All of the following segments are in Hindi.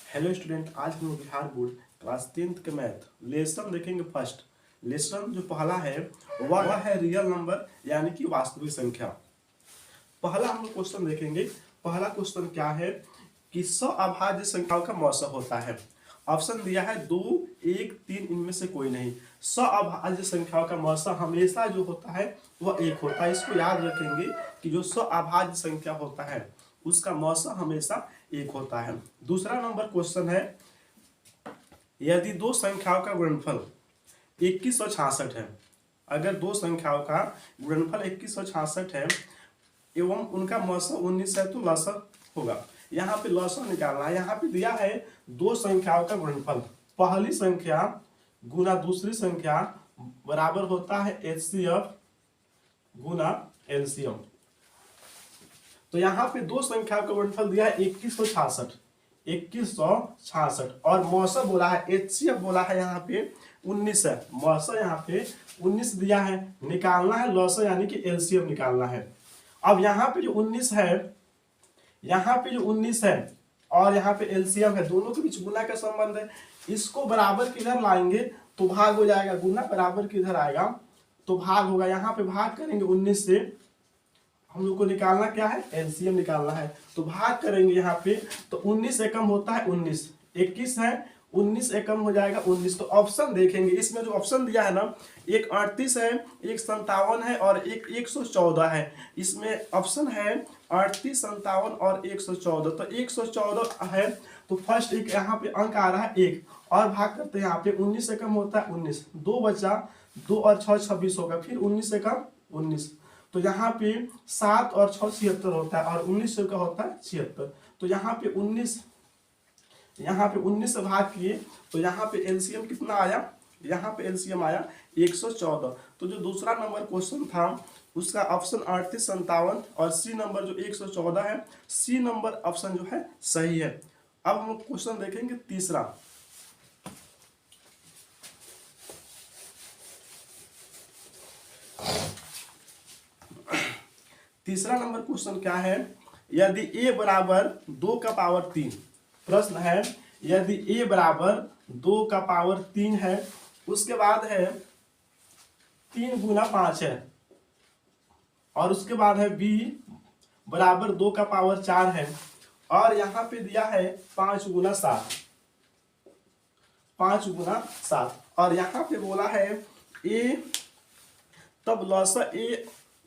हेलो स्टूडेंट, आज हम लोग बिहार बोर्ड क्लास 10th के मैथ लेसन देखेंगे। फर्स्ट लेसन जो पहला है वह है रियल नंबर यानी कि वास्तविक संख्या। पहला हम लोग क्वेश्चन देखेंगे। पहला क्वेश्चन क्या है कि अभाज्य संख्याओं का मौसा होता है। ऑप्शन दिया है 2, 1, 3, इनमें से कोई नहीं। अभाज्य संख्याओं का मौसा हमेशा जो होता है वह 1 होता है। इसको याद रखेंगे कि जो अभाज्य संख्या होता है उसका मौसा हमेशा 1 होता है। दूसरा नंबर क्वेश्चन है, यदि दो संख्याओं का गुणनफल 2166 है, अगर दो संख्याओं का गुणनफल 2166 है एवं उनका मौसा 19 है तो लसा होगा। यहाँ पे लसा निकालना है। यहाँ पे दिया है दो संख्याओं का गुणनफल, पहली संख्या गुना दूसरी संख्या बराबर होता है एचसीएफ गुना एलसीएम। तो यहाँ पे दो संख्याओं का गुणनफल दिया है 2166 और मौसा बोला है, एचसीएफ बोला है यहाँ पे 19 है। मौसा यहाँ पे 19 दिया है, निकालना है लौसा यानी कि एलसीएम निकालना है। अब यहाँ पे जो 19 है, यहाँ पे जो 19 है और यहाँ पे एलसीएम है, दोनों के बीच गुना का संबंध है। इसको बराबर किधर लाएंगे तो भाग हो जाएगा। गुना बराबर किधर आएगा तो भाग होगा। यहाँ पे भाग करेंगे 19 से, हम लोग को निकालना क्या है, एलसीएम निकालना है। तो भाग करेंगे यहाँ पे तो 19 एकम होता है 19, 21 है 19 एकम हो जाएगा 19। तो ऑप्शन देखेंगे, इसमें जो ऑप्शन दिया है ना, एक 38 है, एक 57 है और एक 114 है। इसमें ऑप्शन है 38, 57 और 114। तो 114 है तो फर्स्ट एक यहाँ पे अंक आ रहा है 1 और भाग करते हैं यहाँ पे 19 एकम होता है 19, 2 बचा, 2 और 6 26 होगा, फिर 19 एकम 19। तो यहाँ पे 7 और 6 76 होता है और 19 का होता है 76। तो यहाँ पे 19 से भाग किए तो यहाँ पे एलसीएम कितना आया, यहाँ पे एलसीएम आया 114। तो जो दूसरा नंबर क्वेश्चन था उसका ऑप्शन 38, 57 और सी नंबर जो 114 है, सी नंबर ऑप्शन जो है सही है। अब हम क्वेश्चन देखेंगे तीसरा। तीसरा नंबर क्वेश्चन क्या है, यदि a बराबर 2 का पावर 3, प्रश्न है यदि a बराबर 2 का पावर 3 है, उसके बाद है 3 गुना 5 है और उसके बाद है b बराबर 2 का पावर 4 है और यहाँ पे दिया है 5 गुना 7, 5 गुना 7 और यहाँ पे बोला है a, तब लौसा a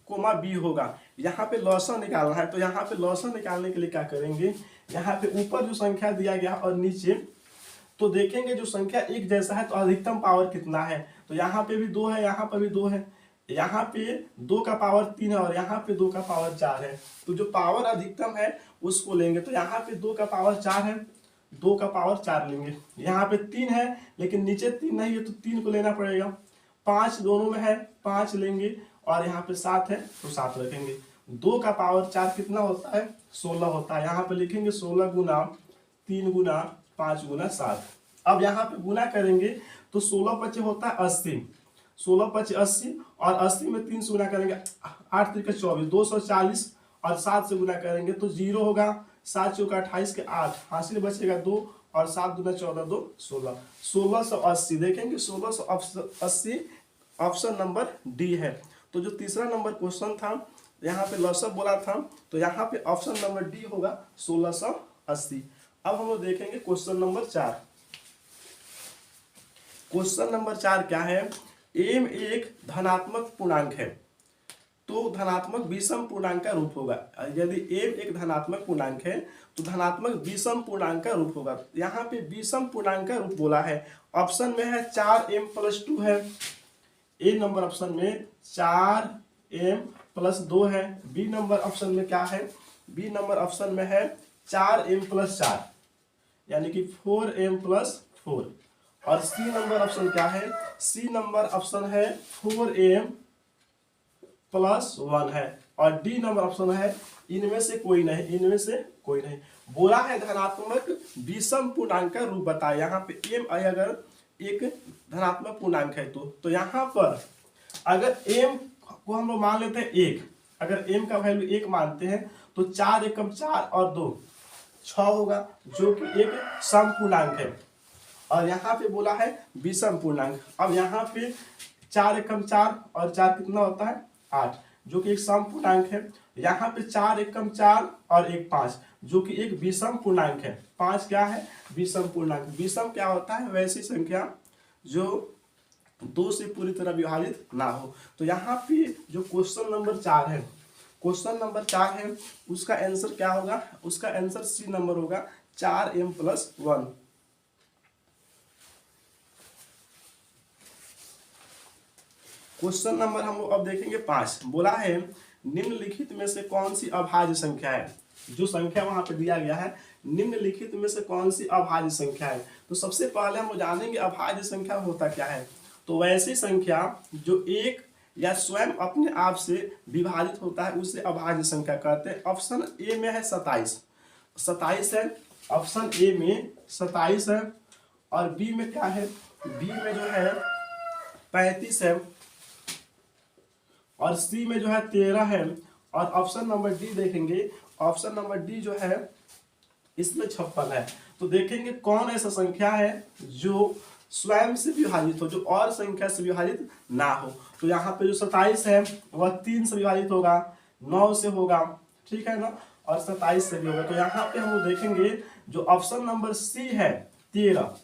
कोमा बी होगा। यहाँ पे लौसा निकालना है। तो यहाँ पे लौसा निकालने के लिए क्या करेंगे, यहाँ पे ऊपर जो संख्या दिया गया और नीचे तो देखेंगे जो संख्या एक जैसा है तो अधिकतम पावर कितना है। तो यहाँ पे भी 2 है, यहाँ पर भी 2 है, यहाँ पे 2 का पावर 3 है और यहाँ पे 2 का पावर 4 है। तो जो पावर अधिकतम है उसको लेंगे। तो यहाँ पे 2 का पावर 4 है, 2 का पावर 4 लेंगे। यहाँ पे 3 है लेकिन नीचे 3 नहीं है तो 3 को लेना पड़ेगा। 5 दोनों में है, 5 लेंगे और यहाँ पे 7 है तो 7 रखेंगे। 2 का पावर 4 कितना होता है, 16 होता है। यहाँ पे लिखेंगे 16 गुना 3 गुना 5 गुना 7। अब यहाँ पे गुना करेंगे तो 16 पचे होता है 80, 16 पचे 80 और 80 में 3 से गुना करेंगे 8 3 24, 240 और 7 से गुना करेंगे तो 0 होगा। 7 चौका 28 के 8, हासिल बचेगा 2 और 7 दूना 14, 2 16, 1680 देखेंगे 1680 ऑप्शन नंबर डी है। तो जो तीसरा नंबर क्वेश्चन था यहाँ पे लौसा बोला था तो यहाँ पे ऑप्शन नंबर डी होगा 1680। अब हम लोग देखेंगे क्वेश्चन नंबर 4। क्वेश्चन नंबर 4 क्या है, एम एक धनात्मक पूर्णांक है तो धनात्मक विषम पूर्णांक का रूप होगा। यदि एम एक धनात्मक पूर्णांक है तो धनात्मक विषम पूर्णांक का रूप होगा। यहाँ पे विषम पूर्णांक का रूप बोला है, ऑप्शन में है 4m+2 है, ए नंबर ऑप्शन में 4m+2 है। बी नंबर ऑप्शन में क्या है, बी नंबर ऑप्शन में है 4m+4 यानी कि 4m+4 और सी नंबर ऑप्शन क्या है, सी नंबर ऑप्शन है 4m+1 है और डी नंबर ऑप्शन है इनमें से कोई नहीं, इनमें से कोई नहीं। बोला है धनात्मक विषम पूर्णांक का रूप बताया। यहाँ पे एम अगर एक धनात्मक पूर्णांक है तो यहाँ पर अगर m को हम लोग मान लेते हैं 1, अगर m का वैल्यू 1 मानते हैं तो 4 एकम 4 और 2 6 होगा जो कि एक सम पूर्णांक है। और यहाँ पे बोला है विषम पूर्णांक। अब यहाँ पे 4 एकम 4 और 4 कितना होता है 8 जो कि एक सम पूर्णांक है। यहाँ पे 4 एकम 4 और 1 5 जो कि एक विषम पूर्णांक है। 5 क्या है विषम पूर्णांक। विषम क्या होता है वैसी संख्या जो 2 से पूरी तरह विभाजित ना हो। तो यहाँ पे जो क्वेश्चन नंबर 4 है, क्वेश्चन नंबर 4 है, उसका आंसर क्या होगा, उसका आंसर सी नंबर होगा 4m+1। क्वेश्चन नंबर हम लोग अब देखेंगे 5। बोला है निम्नलिखित में से कौन सी अभाज्य संख्या है। जो संख्या वहां पे दिया गया है निम्नलिखित में से कौन सी अभाज्य संख्या है। तो सबसे पहले हम जानेंगे अभाज्य संख्या होता क्या है। तो वैसी संख्या जो एक या स्वयं अपने आप से विभाजित होता है उसे अभाज्य संख्या कहते हैं। ऑप्शन ए में है 27 है। ऑप्शन ए में 27 है। और बी में क्या है, बी में जो है 35 है। और सी में जो है 13 है। और ऑप्शन नंबर डी देखेंगे, ऑप्शन नंबर डी जो है इसमें 56 है। तो देखेंगे कौन ऐसा संख्या है जो स्वयं से विभाजित हो, जो और संख्या से विभाजित ना हो। तो यहाँ पे जो 27 है वह 3 से विभाजित होगा, 9 से होगा, ठीक है ना, और 27 से भी होगा। तो यहाँ पे हम देखेंगे जो ऑप्शन नंबर सी है 13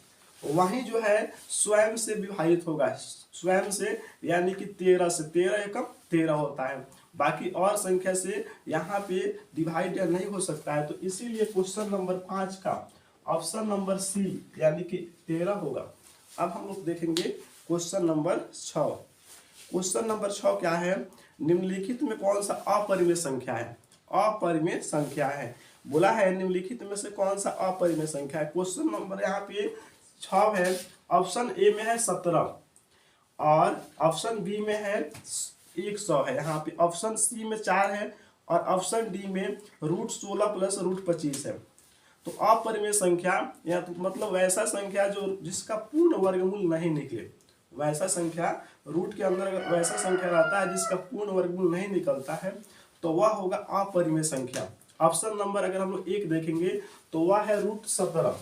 वही जो है स्वयं से विभाजित होगा, स्वयं से, यानी कि 13 से। 13 एकम 13 होता है, बाकी और संख्या से यहाँ पे डिवाइड नहीं हो सकता है। तो इसीलिए क्वेश्चन नंबर 5 का ऑप्शन नंबर सी यानी कि 13 होगा। अब हम लोग देखेंगे क्वेश्चन नंबर 6। क्वेश्चन नंबर 6 क्या है, निम्नलिखित में कौन सा अपरिमेय संख्या है। अपरिमेय संख्या है, बोला है निम्नलिखित में से कौन सा अपरिमेय संख्या है। क्वेश्चन नंबर यहाँ पे 6 है। ऑप्शन ए में है 17 और ऑप्शन बी में है 100 है। यहाँ पे ऑप्शन सी में 4 है और ऑप्शन डी में √16 + √25 है। तो अपरिमेय संख्या या तो मतलब वैसा संख्या जो जिसका पूर्ण वर्गमूल नहीं निकले, वैसा संख्या रूट के अंदर अगर वैसा संख्या रहता है जिसका पूर्ण वर्गमूल नहीं निकलता है तो वह होगा अपरिमेय संख्या। ऑप्शन नंबर अगर हम लोग 1 देखेंगे तो वह है √17,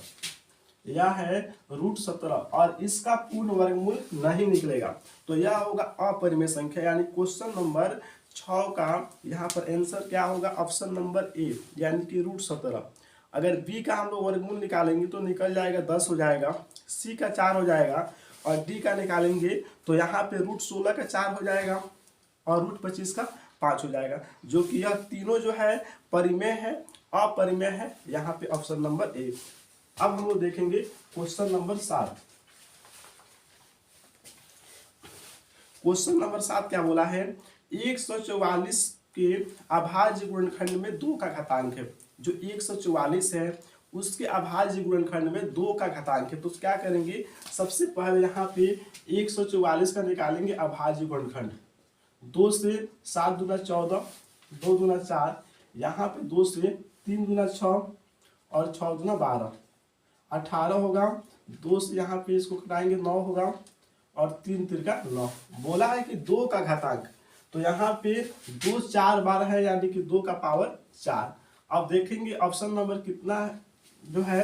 यह है √17 और इसका पूर्ण वर्गमूल नहीं निकलेगा, तो यह होगा अपरिमेय संख्या। यानी क्वेश्चन नंबर 6 का यहाँ पर आंसर क्या होगा, ऑप्शन नंबर ए यानी कि √17। अगर बी का हम लोग वर्गमूल निकालेंगे तो निकल जाएगा 10 हो जाएगा, सी का 4 हो जाएगा और डी का निकालेंगे तो यहाँ पे √16 का 4 हो जाएगा और √25 का 5 हो जाएगा, जो कि यह तीनों जो है परिमेय है, अपरिमेय है। यहाँ पे ऑप्शन नंबर ए। अब हम लोग देखेंगे क्वेश्चन नंबर 7। क्वेश्चन नंबर 7 क्या बोला है, 144 के अभाज्य गुणनखंड में 2 का घातांक है। जो 144 है उसके अभाज्य गुणनखंड में 2 का घातांक है। तो क्या करेंगे, सबसे पहले यहाँ पे 144 का निकालेंगे अभाज्य गुणनखंड। 2 से 7 दूना 14, 2 दूना 4, यहाँ पे 2 से 3 दूना 6 और 6 दूना 12, 18 होगा। 2 से यहाँ पे इसको घटाएंगे 9 होगा और 3 तिरका 9। बोला है कि 2 का घातांक, तो यहाँ पे 2 4 बार है यानी कि 2 का पावर 4। अब देखेंगे ऑप्शन नंबर कितना जो है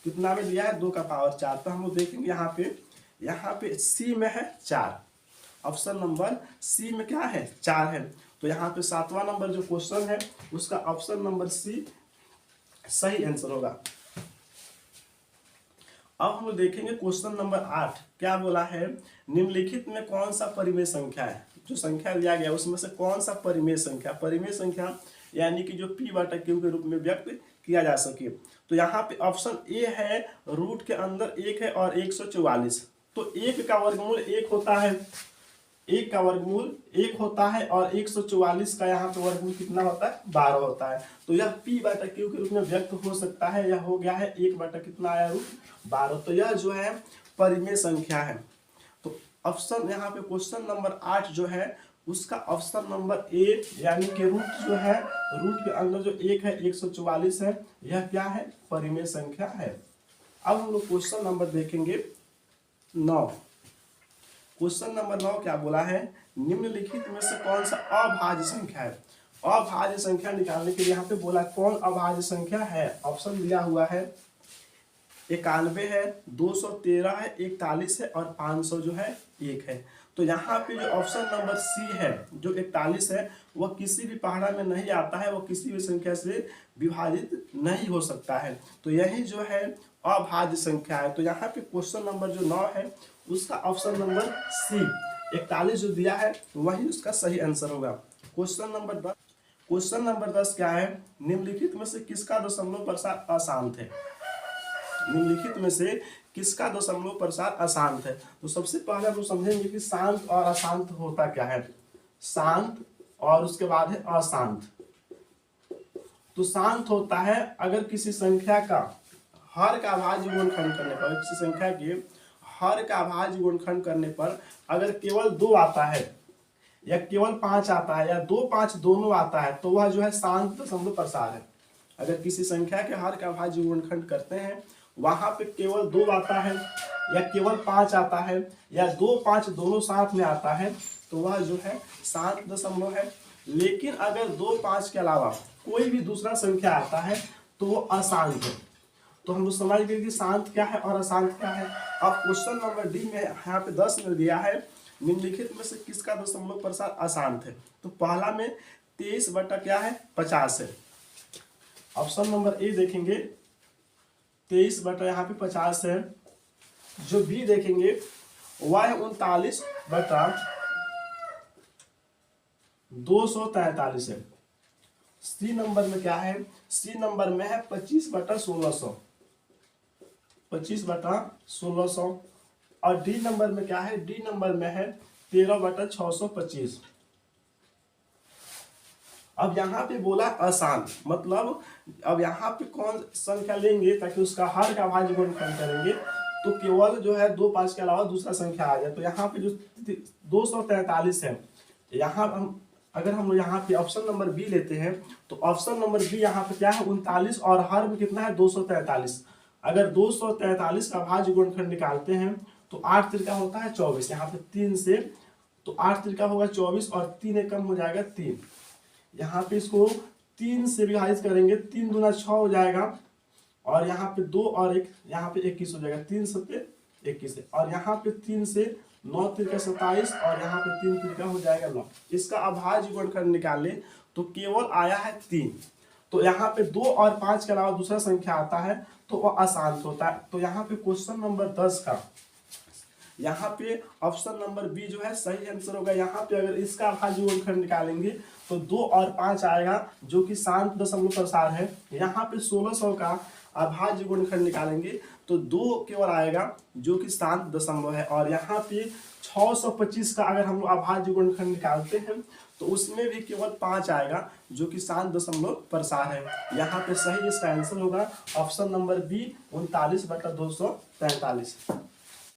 कितना में दिया है, 2 का पावर 4। तो हम लोग देखेंगे यहाँ पे सी में है 4, ऑप्शन नंबर सी में क्या है 4 है। तो यहाँ पे 7वां नंबर जो क्वेश्चन है उसका ऑप्शन नंबर सी सही आंसर होगा। अब हम लोग देखेंगे क्वेश्चन नंबर 8 क्या बोला है, निम्नलिखित में कौन सा परिमेय संख्या है। जो संख्या दिया गया उसमें से कौन सा परिमेय संख्या, परिमेय संख्या यानी कि जो p/q के रूप में व्यक्त किया जा सके। तो यहाँ पे ऑप्शन ए है, रूट के अंदर 1 है और 144। तो 1 का वर्गमूल 1 होता है, 1 का वर्गमूल 1 होता है और 144 का यहाँ पे वर्गमूल कितना होता है 12 होता है। तो यह p/q के रूप में व्यक्त हो सकता है। यह हो गया है 1 बटा कितना आया √12। तो यह जो है परिमेय संख्या है। तो ऑप्शन यहाँ पे क्वेश्चन नंबर 8 जो है उसका ऑप्शन नंबर ए यानी कि रूट जो है, रूट के अंदर जो 1 है 144 है, यह क्या है परिमेय संख्या है। अब हम लोग क्वेश्चन नंबर देखेंगे 9। क्वेश्चन नंबर 9 क्या बोला है, निम्नलिखित में से कौन सा अभाज्य संख्या है। अभाज्य संख्या निकालने के लिए यहाँ पे बोला कौन अभाज्य संख्या है। ऑप्शन दिया हुआ है 91 है, 213 है, 41 है और 500 जो है 1 है। तो यहाँ पे जो ऑप्शन नंबर सी है जो 41 है वह किसी भी पहाड़ा में नहीं आता है, वो किसी भी संख्या से विभाजित नहीं हो सकता है। तो यही जो है अभाज्य संख्या है। तो यहाँ पे क्वेश्चन नंबर जो 9 है उसका ऑप्शन नंबर सी 41 जो दिया है वही उसका सही आंसर होगा। क्वेश्चन नंबर 10 क्या है, निम्नलिखित में से किसका दशमलव प्रसार अशांत है। निम्नलिखित में से किसका दशमलव प्रसार अशांत है। तो सबसे पहले हम समझेंगे कि शांत और अशांत होता क्या है। शांत और उसके बाद है अशांत। तो शांत होता है अगर किसी संख्या का हर का अभाज्य गुणनखंड करने पर, किसी संख्या के हर का अभाज्य गुणनखंड करने पर अगर केवल 2 आता है या केवल 5 आता है या 2 5 दोनों आता है तो वह जो है शांत दशमलव प्रसार है। अगर किसी संख्या के हर का अभाज्य गुणनखंड करते हैं वहां पे केवल 2 आता है या केवल 5 आता है या 2 5 दोनों साथ में आता है तो वह जो है शांत दशमलव है। लेकिन अगर 2 5 के अलावा कोई भी दूसरा संख्या आता है तो वो अशांत है। तो हम लोग समझ गए कि शांत क्या है और अशांत क्या है। अब क्वेश्चन नंबर डी में यहाँ पे 10 में दिया है निम्नलिखित में से किसका दशमलव प्रसार अशांत है। तो पहला में 23 बटा क्या है 50 है। ऑप्शन नंबर ए देखेंगे 23 बटा यहाँ पे 50 है। जो बी देखेंगे वह है 39 बटा 243 है। सी नंबर में क्या है, सी नंबर में है 25 बटा 1600, 25 बटा 1600। और डी नंबर में क्या है, डी नंबर में है 13 बटा 625। अब यहाँ पे बोला अशांत, मतलब अब यहाँ पे कौन संख्या लेंगे ताकि उसका हर का अभाज्य गुणनखंड करेंगे तो केवल जो है 2 5 के अलावा दूसरा संख्या आ जाए। तो यहाँ पे जो 243 है, यहाँ अगर हम यहाँ पे ऑप्शन नंबर बी लेते हैं तो ऑप्शन नंबर बी यहाँ पे क्या है 39 और हर में कितना है 243। अगर 243 का अभाज्य गुणनखंड निकालते हैं तो 8 त्रिका होता है 24, यहाँ पे 3 से तो 8 त्रिका होगा 24 और 3 एक कम हो जाएगा 3। यहाँ पे इसको 3 से विभाजित करेंगे, 3 दूना 6 हो जाएगा और यहाँ पे 2 और 1 यहाँ पे 21 हो जाएगा, 3 सत्ते 21 है। और यहाँ पे 3 से 9 त्रिका 27 और यहाँ पे 3 त्रिका हो जाएगा 9। इसका अभाज्य गुणनखंड निकाले तो केवल आया है 3। तो यहाँ पे 2 और 5 के अलावा दूसरा संख्या आता है तो वह अशांत होता है। तो यहाँ पे क्वेश्चन नंबर 10 का यहाँ पे ऑप्शन नंबर बी जो है सही आंसर होगा। यहाँ पे अगर इसका अभाज्य गुणनखंड निकालेंगे तो 2 और 5 आएगा जो कि शांत दशमलव प्रसार है। यहाँ पे 1600 का अभाज्य गुणनखंड निकालेंगे तो 2 केवल आएगा जो कि शांत दशमलव है। और यहाँ पे 625 का अगर हम लोग अभाज्य गुणनखंड निकालते हैं तो उसमें भी केवल 5 आएगा जो कि शांत दशमलव प्रसार है। यहाँ पे सही इसका आंसर होगा ऑप्शन नंबर बी 39 बटा 243।